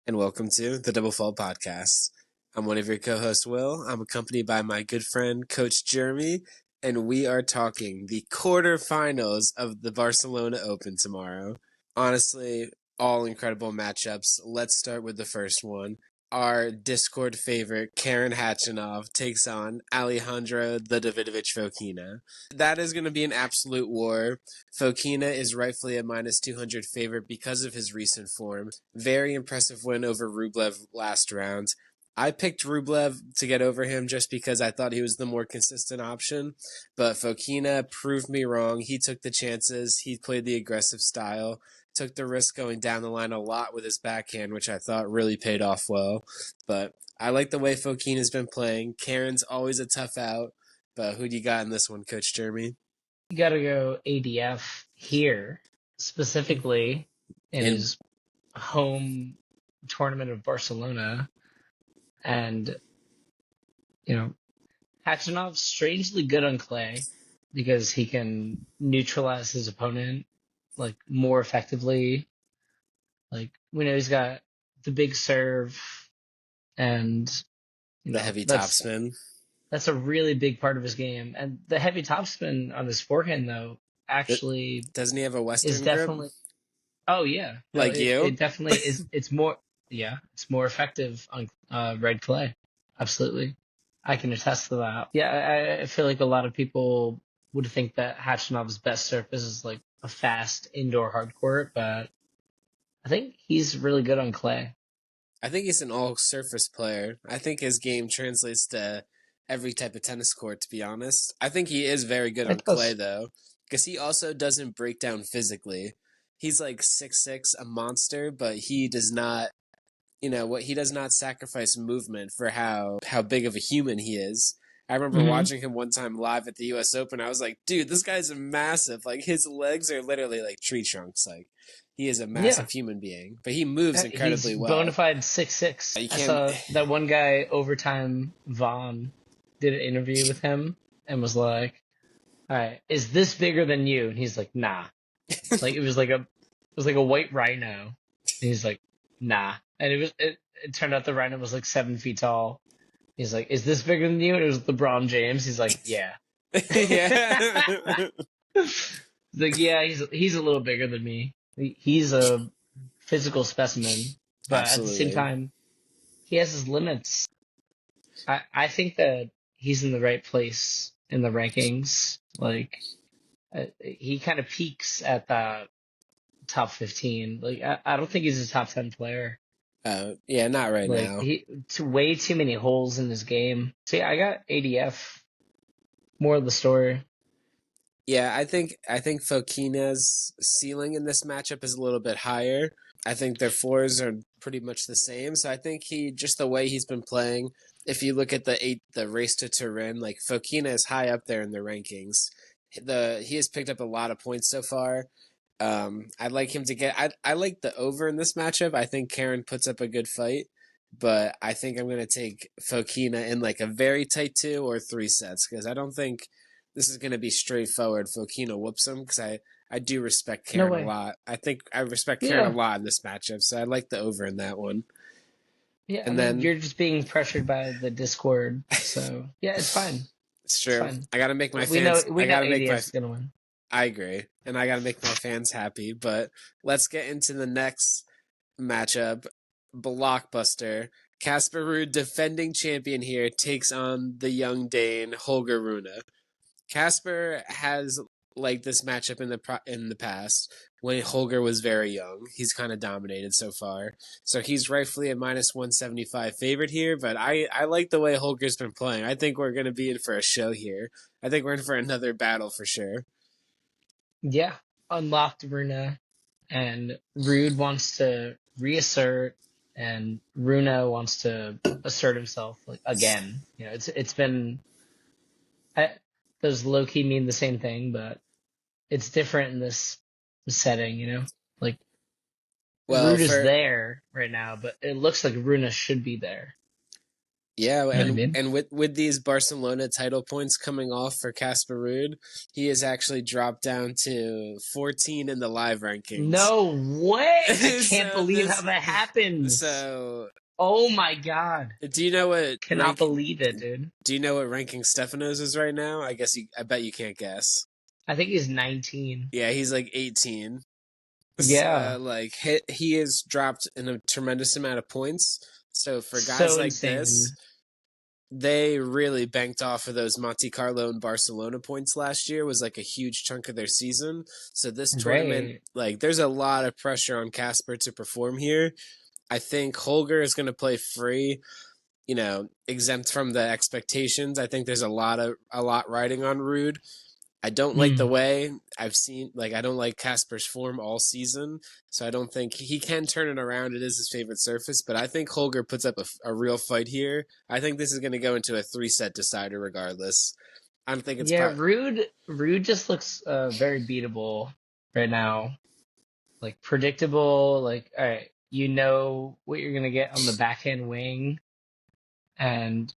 and welcome to the Double Fall Podcast. I'm one of your co-hosts, Will. I'm accompanied by my good friend, Coach Jeremy, and we are talking the quarterfinals of the Barcelona Open tomorrow. Honestly, all incredible matchups. Let's start with the first one. Our Discord favorite, Karen Khachanov, takes on Alejandro the Davidovich Fokina. That is going to be an absolute war. Fokina is rightfully a minus 200 favorite because of his recent form. Very impressive win over Rublev last round. I picked Rublev to get over him just because I thought he was the more consistent option, but Fokina proved me wrong. He took the chances. He played the aggressive style, took the risk going down the line a lot with his backhand, which I thought really paid off well. But I like the way Fokina's been playing. Karen's always a tough out, but who do you got in this one, Coach Jeremy? You got to go ADF here, specifically in In his home tournament of Barcelona. And, Khachanov's strangely good on clay because he can neutralize his opponent, more effectively. We know he's got the big serve and, the heavy that's topspin. that's a really big part of his game. And the heavy topspin on his forehand, though, actually Doesn't he have a is Western grip? definitely. Oh yeah, no, Like you? it definitely is. It's more, yeah, it's more effective on red clay. Absolutely, I can attest to that. Yeah, I feel like a lot of people would think that Hachanov's best surface is like a fast indoor hard court, but I think he's really good on clay. I think he's an all-surface player. I think his game translates to every type of tennis court, to be honest. I think he is very good on It clay, does. though, because he also doesn't break down physically. He's like 6'6", a monster, but he does not, he does not sacrifice movement for how big of a human he is. I remember Hmm. watching him one time live at the U.S. Open. I was like, dude, this guy's massive. Like, his legs are literally like tree trunks. Like, he is a Yeah, massive human being, but he moves he's incredibly bona well. fide 6'6". You I can't. saw that one guy, Overtime Vaughn, did an interview with him and was like, all right, is this bigger than you? And he's like, nah. Like it was like a white rhino. And he's like, nah. And it turned out the rhino was like 7 feet tall. He's like, is this bigger than you? And it was LeBron James. He's like, yeah. Yeah, He's like, yeah, he's a little bigger than me. He's a physical specimen, but at the same absolutely. time, he has his limits. I think that he's in the right place in the rankings. He kind of peaks at the top 15. I don't think he's a top 10 player. Yeah, not right Like now. he way too many holes in his game. See, I got ADF. More of the story. Yeah, I think Fokina's ceiling in this matchup is a little bit higher. I think their floors are pretty much the same. So I think he just the way he's been playing. If you look at the race to Turin, like Fokina is high up there in the rankings. He has picked up a lot of points so far. I'd like him to get. I like the over in this matchup. I think Karen puts up a good fight, but I think I'm gonna take Fokina in like a very tight 2 or 3 sets because I don't think this is gonna be straightforward. Fokina whoops him because I do respect No Karen a way. lot. I think I respect Karen a Yeah. lot in this matchup, so I like the over in that one. Yeah. I And mean, then you're just being pressured by the Discord. So yeah, it's fine. it's It's true. fine. I gotta make my We know fans. we I know gotta make my. ADF's gonna win. I agree, and I gotta make my fans happy. But let's get into the next matchup. Blockbuster. Casper Ruud, defending champion here, takes on the young Dane Holger Rune. Casper has like this matchup in the past when Holger was very young. He's kind of dominated so far, so he's rightfully a minus 175 favorite here. But I like the way Holger's been playing. I think we're gonna be in for a show here. I think we're in for another battle for sure. Yeah. Unlocked Rune, and Rude wants to reassert, and Rune wants to assert himself like again. It's been. I, those low key mean the same thing, but it's different in this setting. Like Well, Rude is for there right now, but it looks like Runa should be there. Yeah, You know what I mean? and with these Barcelona title points coming off for Casper Ruud, he has actually dropped down to 14 in the live rankings. No way! I can't so believe how this that happens. so Oh my god. do you know what Cannot rank believe it, dude. do you know what ranking Stefanos is right now? I bet you can't guess. I think he's 19. Yeah, he's like 18. Yeah. So like he has dropped in a tremendous amount of points. So for guys So like this, insane. they really banked off of those Monte Carlo and Barcelona points last year was like a huge chunk of their season. So this tournament, Right. like there's a lot of pressure on Casper to perform here. I think Holger is going to play free, exempt from the expectations. I think there's a lot riding on Ruud. I don't like the Mm. way I don't like Casper's form all season, so I don't think he can turn it around. It is his favorite surface, but I think Holger puts up a real fight here. I think this is going to go into a 3-set decider regardless. I don't think it's Yeah, probably. Rude just looks very beatable right now. Like predictable, like all right, you know what you're gonna get on the backhand wing, and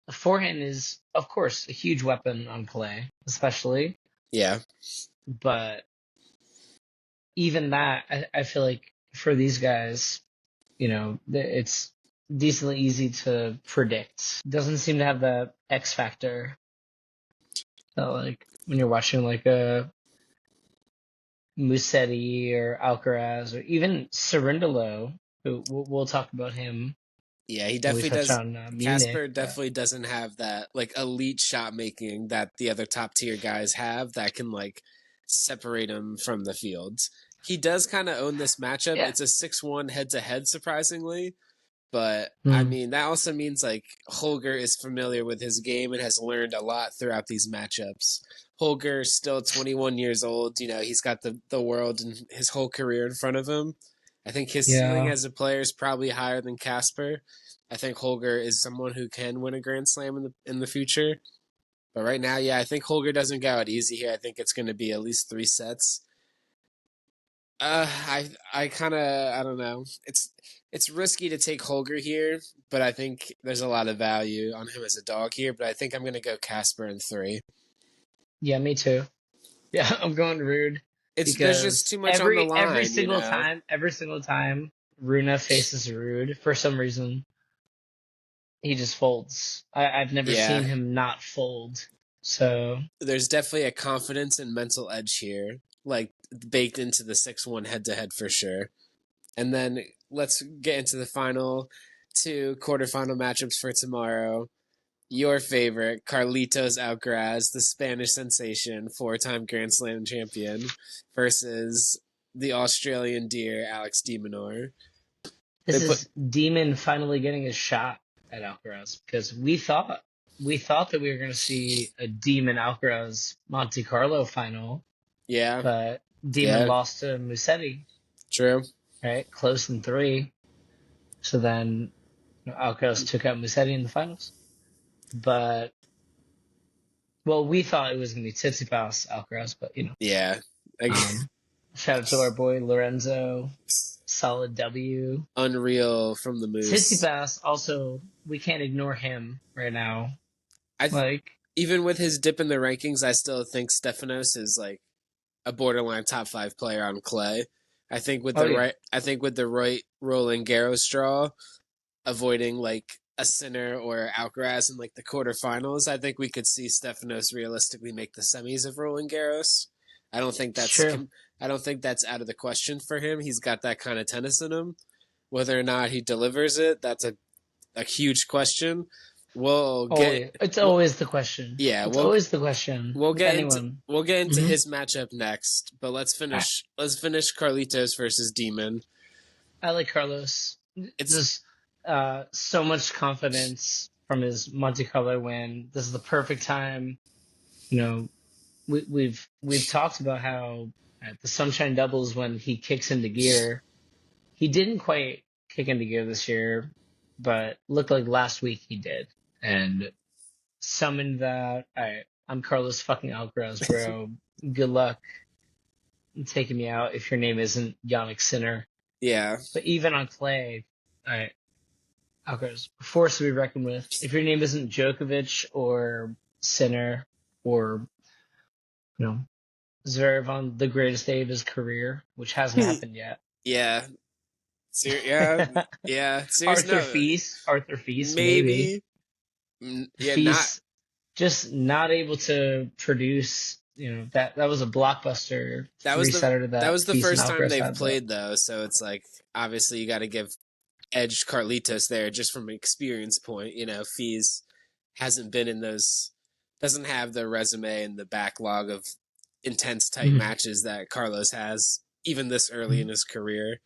the forehand is, of course, a huge weapon on clay, especially. Yeah. But even that, I feel like for these guys, it's decently easy to predict. Doesn't seem to have that X factor that, like, when you're watching like a Musetti or Alcaraz or even Cerundolo, who we'll talk about him Yeah, he when we definitely touch does. on Munich. Casper But definitely doesn't have that like elite shot making that the other top tier guys have that can like separate him from the fields. He does kind of own this matchup. yeah, It's a 6-1 head to head, surprisingly. But I mm, mean, that also means like Holger is familiar with his game and has learned a lot throughout these matchups. Holger's still 21 years old. He's got the world and his whole career in front of him. I think his ceiling yeah, as a player is probably higher than Casper. I think Holger is someone who can win a Grand Slam in the future. But right now, yeah, I think Holger doesn't go out easy here. I think it's going to be at least 3 sets. I kind of I don't know. It's risky to take Holger here, but I think there's a lot of value on him as a dog here. But I think I'm gonna go Casper in 3. yeah, me too. Yeah, I'm going Rude There's just because too much on the every line, single time Rune faces Rude, for some reason he just folds. I've never Yeah, seen him not fold. So there's definitely a confidence and mental edge here, like baked into the 6-1 head to head for sure. And then let's get into the final 2 quarterfinal matchups for tomorrow. Your favorite, Carlitos Alcaraz, the Spanish sensation, 4-time Grand Slam champion, versus the Australian deer, Alex de Minaur. They this put, is Demon finally getting his shot at Alcaraz because we thought that we were going to see a Demon Alcaraz Monte Carlo final, yeah, but Demon yeah, lost to Musetti, true. right? Close in three. So then Alcaraz took out Musetti in the finals. But well, we thought it was going to be Tsitsipas Alcaraz, but Yeah, like, um, shout out to our boy Lorenzo, solid W. unreal from the Moose. Tsitsipas also, we can't ignore him right now. I Like, Even with his dip in the rankings, I still think Stefanos is like a borderline top 5 player on clay. oh yeah, I think with the right Roland Garros straw, avoiding like a Sinner or Alcaraz in like the quarterfinals, I think we could see Stefanos realistically make the semis of Roland Garros. I don't think it's that's true. I don't think that's out of the question for him. He's got that kind of tennis in him. Whether or not he delivers it, that's a huge question. We'll get Always, it's we'll, always the question. yeah, It's always the question we'll with get into anyone. we'll get into Mm-hmm. his matchup next, but All right. let's finish Carlitos versus Demon. I like Carlos. It's Just so much confidence from his Monte Carlo win. This is the perfect time. You know, we've talked about how at the Sunshine Doubles when he kicks into gear, he didn't quite kick into gear this year, but looked like last week he did, and summoned that. All right, I'm Carlos fucking Alcaraz, bro. Good luck taking me out if your name isn't Yannick Sinner. yeah. But even on clay, all right. Alcaraz, force to be reckoned with. If your name isn't Djokovic or Sinner or Zverev on the greatest day of his career, which hasn't happened yet. Yeah. Yeah. Yeah. Serious. Arthur No. Fils, maybe. Maybe. Yeah. Not. Fils just not able to produce. That was a blockbuster That was three the. setter That that was the Fils and first time Alcaraz they've had. But played though, so it's like obviously you got to give edge Carlitos there just from an experience point. Fees hasn't been in those, doesn't have the resume and the backlog of intense tight Mhm. matches that Carlos has, even this early in Mhm. his career.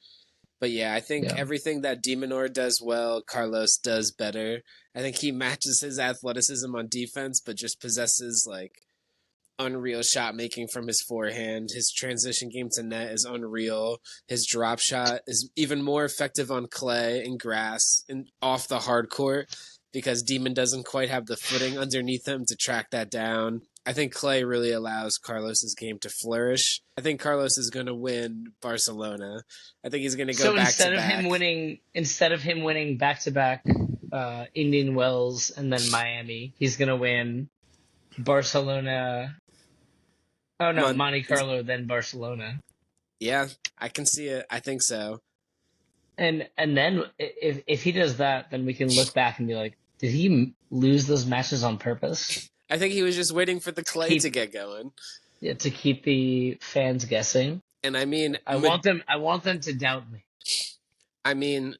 But yeah, I think Yeah. everything that Minaur does well, Carlos does better. I think he matches his athleticism on defense, but just possesses like unreal shot making from his forehand. His transition game to net is unreal. His drop shot is even more effective on clay and grass and off the hard court because Demon doesn't quite have the footing underneath him to track that down. I think clay really allows Carlos's game to flourish. I think Carlos is going to win Barcelona. I think he's going to go So back to instead of him back. winning back to back Indian Wells and then Miami, he's gonna win Barcelona. Oh no, Monte Carlo, then Barcelona. Yeah, I can see it. I think so. And then if he does that, then we can look back and be like, did he lose those matches on purpose I think he was just waiting for the to clay to keep get going. to keep the fans guessing? And I mean, I want them to doubt me. I mean,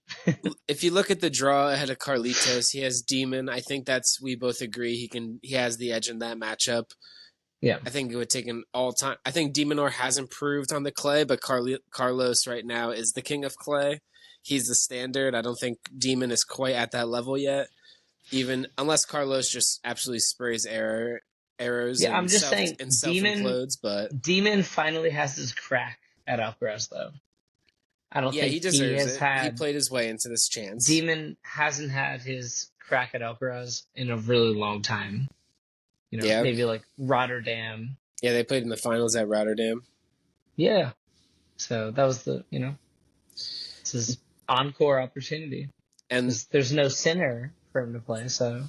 if you look at the draw ahead of Carlitos, he has Demon. I think we both agree he has the edge in that matchup. Yeah. I think it would take an all time. I think Demonor has improved on the clay, but Carlos right now is the king of clay. He's the standard. I don't think Demon is quite at that level yet. Even unless Carlos just absolutely sprays arrows Yeah, I'm and just self saying, implodes, but Demon finally has his crack at Alcaraz, though. I don't yeah, think he he deserves has it. He had. played his way into this chance. Demon hasn't had his crack at Alcaraz in a really long time. Yeah, Maybe like Rotterdam. yeah, they played in the finals at Rotterdam. Yeah. So that was it's his encore opportunity. And There's no Sinner for him to play, so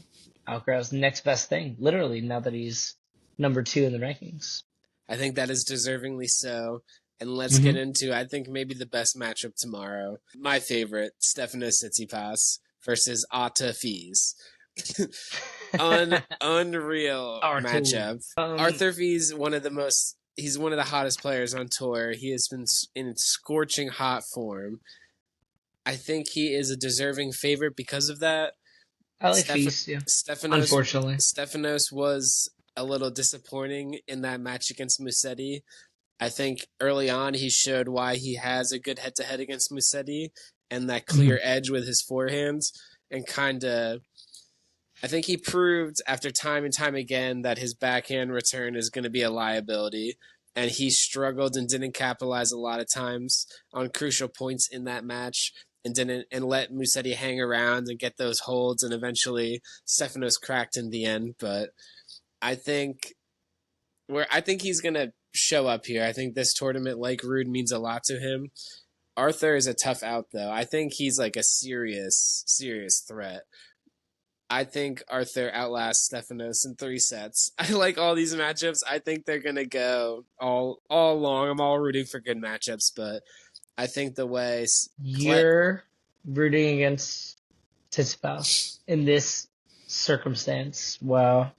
Alcaraz next best thing, literally, now that he's number 2 in the rankings. I think that is deservingly so. And let's get Mm-hmm. into, I think, maybe the best matchup tomorrow. My favorite, Stefanos Tsitsipas versus ATP. Unreal Arthur. matchup. Arthur Fils, he's one of the hottest players on tour. He has been in scorching hot form. I think he is a deserving favorite because of that. I like Feast, yeah. Unfortunately. Stefanos was a little disappointing in that match against Musetti. I think early on he showed why he has a good head-to-head against Musetti and that clear edge with his forehands, and I think he proved after time and time again that his backhand return is going to be a liability, and he struggled and didn't capitalize a lot of times on crucial points in that match and let Musetti hang around and get those holds, and eventually Stefanos cracked in the end. But I think he's gonna show up here. I think this tournament, like Ruud, means a lot to him. Arthur is a tough out though. I think he's like a serious threat. I think Arthur outlasts Stefanos in 3 sets. I like all these matchups. I think they're gonna go all long. I'm all rooting for good matchups, but I think the way you're rooting against Tsitsipas in this circumstance. Wow,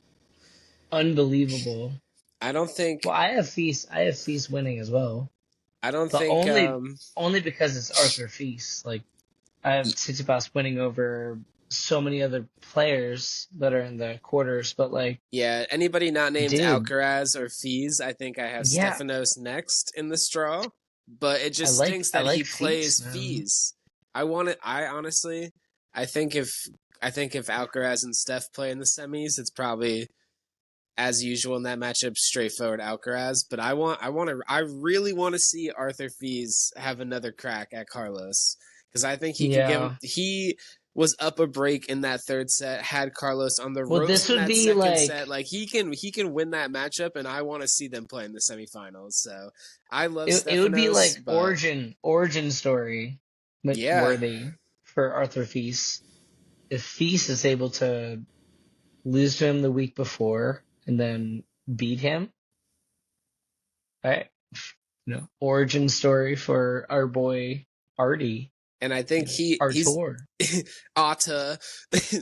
unbelievable. I don't think. Well, I have Feast winning as well. I don't But think. only because it's Arthur Feast. Like, I have Tsitsipas winning over so many other players that are in the quarters. But like, yeah, anybody not named dude, Alcaraz or Fils, I think I have Stefanos next in the straw. But it just stinks that he plays Fils. I honestly, I think if Alcaraz and Steph play in the semis, it's probably as usual in that matchup, straightforward Alcaraz. But I really want to see Arthur Fils have another crack at Carlos because I think he can he was up a break in that third set, had Carlos on the ropes in that second set. Like he can win that matchup, and I want to see them play in the semifinals. So I love Stefanos. It would be like origin story, but worthy for Arthur Fils. if Feast is able to lose to him the week before and then beat him, right? Origin story for our boy Artie, And I think he's Artur. Atta,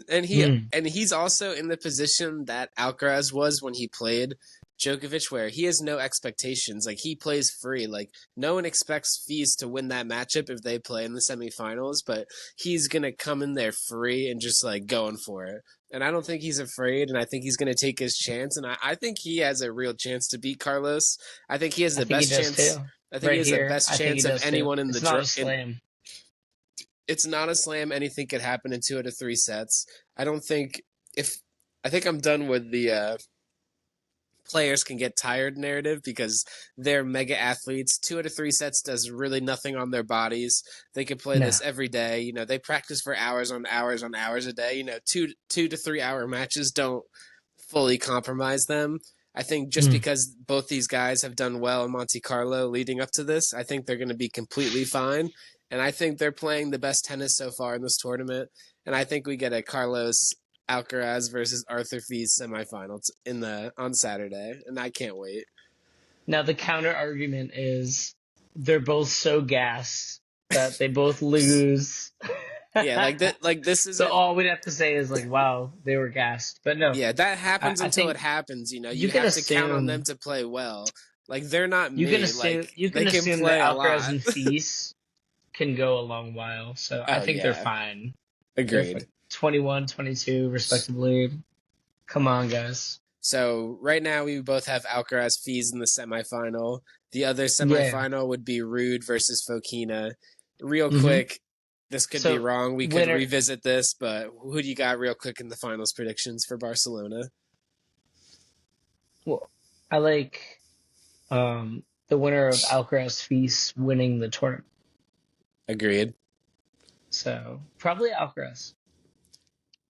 and Hmm. he's also in the position that Alcaraz was when he played Djokovic, where he has no expectations. Like, he plays free. Like, no one expects Fils to win that matchup if they play in the semifinals, but he's gonna come in there free and just like going for it. And I don't think he's afraid, and I think he's gonna take his chance. And I think he has a real chance to beat Carlos. I think he has I the think he best does chance. too. I think he Right has the here, best I think he chance of does too. anyone in the It's not draw. a slam. It's not a slam. Anything could happen in 2 out of 3 sets. I don't think if I think I'm done with the players can get tired narrative because they're mega athletes. 2 out of 3 sets does really nothing on their bodies. They could play No. this every day. They practice for hours on hours on hours a day. 2 to 3 hour matches don't fully compromise them. I think just Hmm. because both these guys have done well in Monte Carlo leading up to this, I think they're going to be completely fine. And I think they're playing the best tennis so far in this tournament. And I think we get a Carlos Alcaraz versus Arthur Fils semifinals on Saturday, and I can't wait. Now the counter argument is they're both so gassed that they both lose. Yeah, like that. Like, this So isn't. all we'd have to say is like, wow, they were gassed. But no, Yeah, that happens I until it think happens. you You can have to count on them assume to play well. Like, they're not you can me. assume Like, you they can can assume that play a Alcaraz lot. and Feast can go a long while. So I Oh think they're yeah, fine. They're agreed. 21, 22 respectively. Come on, guys. So right now we both have Alcaraz Fils in the semifinal. The other Yeah. semifinal would be Ruud versus Fokina. Real Hmm. quick, this could be So wrong. We could winner. revisit this, but who do you got real quick in the finals predictions for Barcelona? Well, I like the winner of Alcaraz Feast winning the tournament. Agreed. So probably Alcaraz.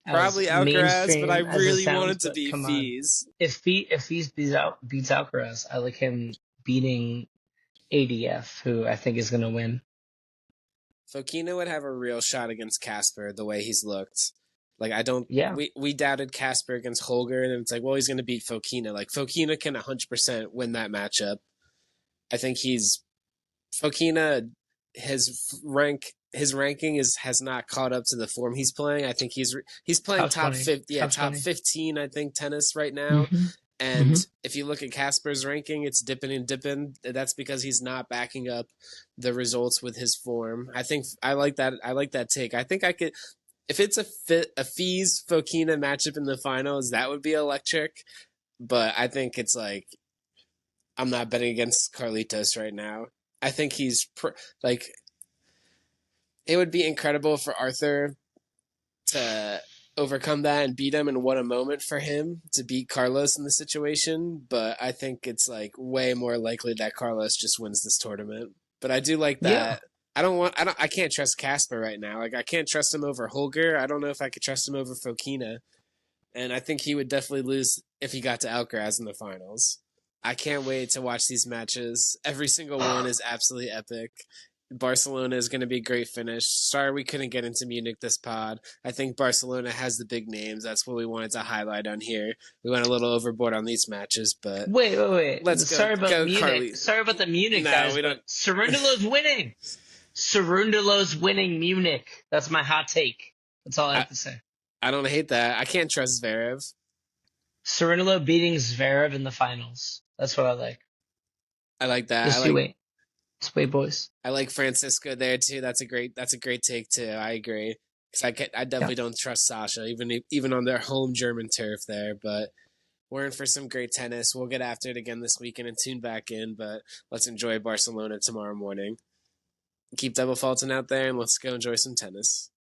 Probably As Alcaraz, but I mainstream as it really want sounds, it to but be come on. Fils. If Feast beats Alcaraz, I like him beating ADF, who I think is gonna win. Fokina would have a real shot against Casper the way he's looked. Like, I don't. Yeah. We doubted Casper against Holger, and it's like, well, he's going to beat Fokina. Like, Fokina can 100% win that matchup. I think Fokina. His ranking has not caught up to the form he's playing. I think he's playing Top top 20. 50, yeah, Top top 20. 15. I think tennis right now. Mm-hmm. And Mm-hmm. if you look at Casper's ranking, it's dipping and dipping. That's because he's not backing up the results with his form. I think I like that. I like that take. I think I could, if it's a Fils Fokina matchup in the finals, that would be electric. But I think it's like, I'm not betting against Carlitos right now. I think like, it would be incredible for Arthur to overcome that and beat him, and what a moment for him to beat Carlos in the situation. But I think it's like way more likely that Carlos just wins this tournament. But I do like Yeah. that. I can't trust Casper right now. Like, I can't trust him over Holger. I don't know if I could trust him over Fokina. And I think he would definitely lose if he got to Alcaraz in the finals. I can't wait to watch these matches. Every single one is absolutely epic. Barcelona is going to be a great finish. Sorry we couldn't get into Munich this pod. I think Barcelona has the big names. That's what we wanted to highlight on here. We went a little overboard on these matches, but Wait. let's Sorry about go Munich. Carly. Sorry about the Munich No, guys, we don't. but Cerundolo's winning. Cerundolo's winning Munich. That's my hot take. That's all I I, have to say. I don't hate that. I can't trust Zverev. Cerundolo beating Zverev in the finals. That's what I like. I like that. Just you wait. Just wait, boys. I like Francisco there too. That's a great take too. I agree. Because I Yeah. definitely don't trust Sasha, even on their home German turf there. But we're in for some great tennis. We'll get after it again this weekend and tune back in. But let's enjoy Barcelona tomorrow morning. Keep double faulting out there, and let's go enjoy some tennis.